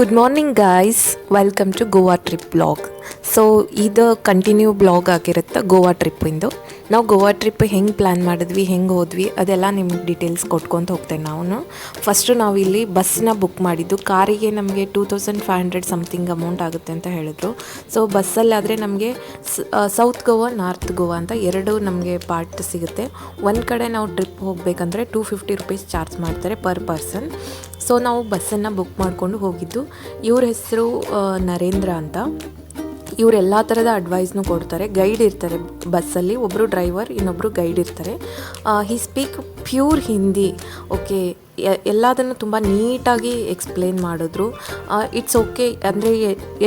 Good morning guys, welcome to Goa trip blog. So ಇದು continue blog ಆಗಿರುತ್ತೆ ಗೋವಾ ಟ್ರಿಪ್ಪಿಂದು. ನಾವು Goa trip ಹೆಂಗೆ ಪ್ಲ್ಯಾನ್ ಮಾಡಿದ್ವಿ, ಹೆಂಗೆ ಹೋದ್ವಿ, ಅದೆಲ್ಲ ನಿಮ್ಗೆ ಡೀಟೇಲ್ಸ್ ಕೊಟ್ಕೊತ ಹೋಗ್ತೇನೆ. ಫಸ್ಟು ನಾವು ಇಲ್ಲಿ ಬಸ್ನ ಬುಕ್ ಮಾಡಿದ್ದು. ಕಾರಿಗೆ ನಮಗೆ 2500 ಸಮಥಿಂಗ್ ಅಮೌಂಟ್ ಆಗುತ್ತೆ ಅಂತ ಹೇಳಿದ್ರು. ಸೊ ಬಸ್ಸಲ್ಲಾದರೆ ನಮಗೆ ಸೌತ್ ಗೋವಾ, ನಾರ್ತ್ ಗೋವಾ ಅಂತ ಎರಡು ನಮಗೆ ಪಾರ್ಟ್ ಸಿಗುತ್ತೆ. ಒಂದು ಕಡೆ ನಾವು ಟ್ರಿಪ್ ಹೋಗಬೇಕಂದ್ರೆ 250 ರುಪೀಸ್ ಚಾರ್ಜ್ ಮಾಡ್ತಾರೆ ಪರ್ ಪರ್ಸನ್. ಸೊ ನಾವು ಬಸ್ಸನ್ನು ಬುಕ್ ಮಾಡಿಕೊಂಡು ಹೋಗಿದ್ದು. ಇವ್ರ ಹೆಸರು ನರೇಂದ್ರ ಅಂತ. ಇವ್ರು ಎಲ್ಲ ಥರದ ಅಡ್ವೈಸ್ನೂ ಕೊಡ್ತಾರೆ. ಗೈಡ್ ಇರ್ತಾರೆ ಬಸ್ಸಲ್ಲಿ, ಒಬ್ಬರು ಡ್ರೈವರ್, ಇನ್ನೊಬ್ಬರು ಗೈಡ್ ಇರ್ತಾರೆ. ಹಿ ಸ್ಪೀಕ್ ಪ್ಯೂರ್ ಹಿಂದಿ. ಓಕೆ, ಎಲ್ಲದನ್ನು ತುಂಬ ನೀಟಾಗಿ ಎಕ್ಸ್ಪ್ಲೇನ್ ಮಾಡಿದ್ರು. ಇಟ್ಸ್ ಓಕೆ, ಅಂದರೆ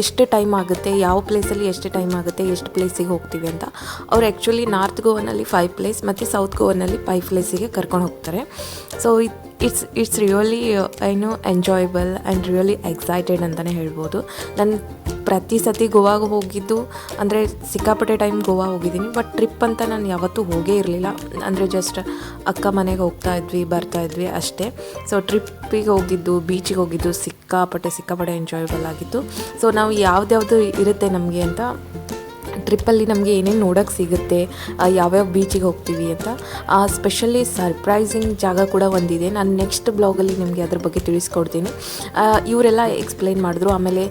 ಎಷ್ಟು ಟೈಮ್ ಆಗುತ್ತೆ, ಯಾವ ಪ್ಲೇಸಲ್ಲಿ ಎಷ್ಟು ಟೈಮ್ ಆಗುತ್ತೆ, ಎಷ್ಟು ಪ್ಲೇಸಿಗೆ ಹೋಗ್ತೀವಿ ಅಂತ. ಅವ್ರು ಆ್ಯಕ್ಚುಲಿ ನಾರ್ತ್ ಗೋವಾನಲ್ಲಿ 5 ಪ್ಲೇಸ್ ಮತ್ತು ಸೌತ್ ಗೋವಾನಲ್ಲಿ 5 ಪ್ಲೇಸಿಗೆ ಕರ್ಕೊಂಡು ಹೋಗ್ತಾರೆ. So it's really enjoyable and really excited ಅಂತಲೇ ಹೇಳ್ಬೋದು. ನಾನು ಪ್ರತಿ ಸತಿ ಗೋವಾಗೆ ಹೋಗಿದ್ದು ಅಂದರೆ ಸಿಕ್ಕಾಪಟ್ಟೆ ಟೈಮ್ ಗೋವಾ ಹೋಗಿದ್ದೀನಿ, ಬಟ್ ಟ್ರಿಪ್ ಅಂತ ನಾನು ಯಾವತ್ತೂ ಹೋಗೇ ಇರಲಿಲ್ಲ. ಅಂದರೆ ಜಸ್ಟ್ ಅಕ್ಕ ಮನೆಗೆ ಬರ್ತಾಯಿದ್ವಿ ಅಷ್ಟೇ. ಸೊ ಟ್ರಿಪ್ಪಿಗೆ ಹೋಗಿದ್ದು, ಬೀಚಿಗೆ ಹೋಗಿದ್ದು ಸಿಕ್ಕಾಪಟ್ಟೆ ಎಂಜಾಯಬಲ್ ಆಗಿತ್ತು. ಸೊ ನಾವು ಯಾವ್ದ್ಯಾವುದು ಇರುತ್ತೆ ನಮಗೆ ಅಂತ, ಟ್ರಿಪ್ಪಲ್ಲಿ ನಮಗೆ ಏನೇನು ನೋಡೋಕ್ಕೆ ಸಿಗುತ್ತೆ, ಯಾವ್ಯಾವ ಬೀಚಿಗೆ ಹೋಗ್ತೀವಿ ಅಂತ. ಸ್ಪೆಷಲಿ ಸರ್ಪ್ರೈಸಿಂಗ್ ಜಾಗ ಕೂಡ ಒಂದಿದೆ. ನಾನು ನೆಕ್ಸ್ಟ್ ಬ್ಲಾಗಲ್ಲಿ ನಿಮಗೆ ಅದ್ರ ಬಗ್ಗೆ ತಿಳಿಸ್ಕೊಡ್ತೀನಿ. ಇವರೆಲ್ಲ ಎಕ್ಸ್ಪ್ಲೈನ್ ಮಾಡಿದ್ರು. ಆಮೇಲೆ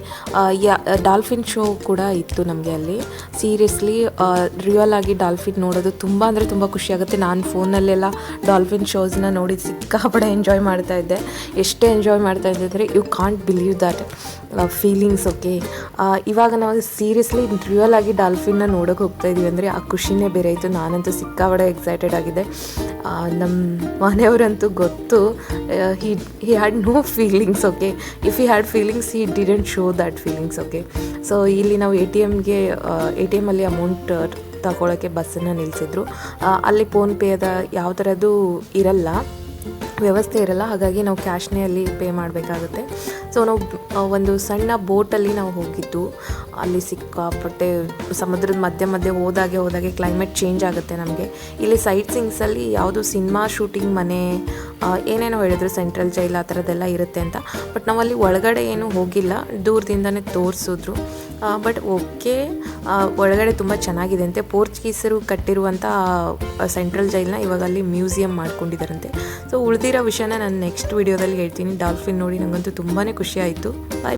ಡಾಲ್ಫಿನ್ ಶೋ ಕೂಡ ಇತ್ತು ನಮಗೆ ಅಲ್ಲಿ. ಸೀರಿಯಸ್ಲಿ ರಿಯಲ್ ಆಗಿ ಡಾಲ್ಫಿನ್ ನೋಡೋದು ತುಂಬ ಅಂದರೆ ತುಂಬ ಖುಷಿಯಾಗುತ್ತೆ. ನಾನು ಫೋನಲ್ಲೆಲ್ಲ ಡಾಲ್ಫಿನ್ ಶೋಸ್ನ ನೋಡಿ ಸಿಕ್ಕಾಪಟ್ಟೆ ಎಂಜಾಯ್ ಮಾಡ್ತಾಯಿದ್ದೆ. ಎಷ್ಟು ಎಂಜಾಯ್ ಮಾಡ್ತಾಯಿದ್ದೆ ಅಂದರೆ you can't believe that feelings. Okay, ಇವಾಗ ನಾವು ಸೀರಿಯಸ್ಲಿ ರಿಯಲ್ ಆಗಿ ಡಾಲ್ಫಿನ್ನ ನೋಡೋಕೆ ಹೋಗ್ತಾ ಇದೀವಿ ಅಂದರೆ ಆ ಖುಷಿನೇ ಬೇರೆ ಇತ್ತು. ನಾನಂತೂ ಸಿಕ್ಕಾಪಟ್ಟೆ ಎಕ್ಸೈಟೆಡ್ ಆಗಿದ್ದೆ. ನಮ್ಮ ಮನೆಯವರಂತೂ ಗೊತ್ತು, he had no feelings. Okay, if he had feelings he didn't show that feelings. Okay, so ಇಲ್ಲಿ ನಾವು ಎ ಟಿ ಎಮ್ಮಲ್ಲಿ ಅಮೌಂಟ್ ತಗೊಳ್ಳೋಕ್ಕೆ ಬಸ್ಸನ್ನು ನಿಲ್ಲಿಸಿದ್ರು. ಅಲ್ಲಿ ಫೋನ್ಪೇದ ಯಾವ ಥರದ್ದು ವ್ಯವಸ್ಥೆ ಇರಲ್ಲ, ಹಾಗಾಗಿ ನಾವು ಕ್ಯಾಶ್ನೇ ಅಲ್ಲಿ ಪೇ ಮಾಡಬೇಕಾಗುತ್ತೆ. ಸೊ ನಾವು ಒಂದು ಸಣ್ಣ ಬೋಟಲ್ಲಿ ನಾವು ಹೋಗಿದ್ದು. ಅಲ್ಲಿ ಸಿಕ್ಕಾಪಟ್ಟೆ ಸಮುದ್ರದ ಮಧ್ಯೆ ಹೋದಾಗೆ ಕ್ಲೈಮೇಟ್ ಚೇಂಜ್ ಆಗುತ್ತೆ ನಮಗೆ. ಇಲ್ಲಿ ಸೈಟ್ ಸೀಯಿಂಗ್ಸಲ್ಲಿ ಯಾವುದು ಸಿನಿಮಾ ಶೂಟಿಂಗ್ ಮನೆ ಏನೇನೋ ಹೇಳಿದ್ರು, ಸೆಂಟ್ರಲ್ ಜೈಲ್ ಆ ಥರದ್ದೆಲ್ಲ ಇರುತ್ತೆ ಅಂತ. ಬಟ್ ನಾವಲ್ಲಿ ಒಳಗಡೆ ಏನೂ ಹೋಗಿಲ್ಲ, ದೂರದಿಂದನೇ ತೋರಿಸಿದ್ರು. ಬಟ್ ಓಕೆ, ಒಳಗಡೆ ತುಂಬ ಚೆನ್ನಾಗಿದೆ ಅಂತೆ. ಪೋರ್ಚುಗೀಸರು ಕಟ್ಟಿರುವಂಥ ಸೆಂಟ್ರಲ್ ಜೈಲನ್ನ ಇವಾಗ ಅಲ್ಲಿ ಮ್ಯೂಸಿಯಂ ಮಾಡ್ಕೊಂಡಿದ್ದಾರಂತೆ. ಸೊ ಉಳಿದಿರೋ ವಿಷಯನ ನಾನು ನೆಕ್ಸ್ಟ್ ವೀಡಿಯೋದಲ್ಲಿ ಹೇಳ್ತೀನಿ. ಡಾಲ್ಫಿನ್ ನೋಡಿ ನನಗಂತೂ ತುಂಬಾ ಖುಷಿ ಆಯಿತು. ಬಾಯ್.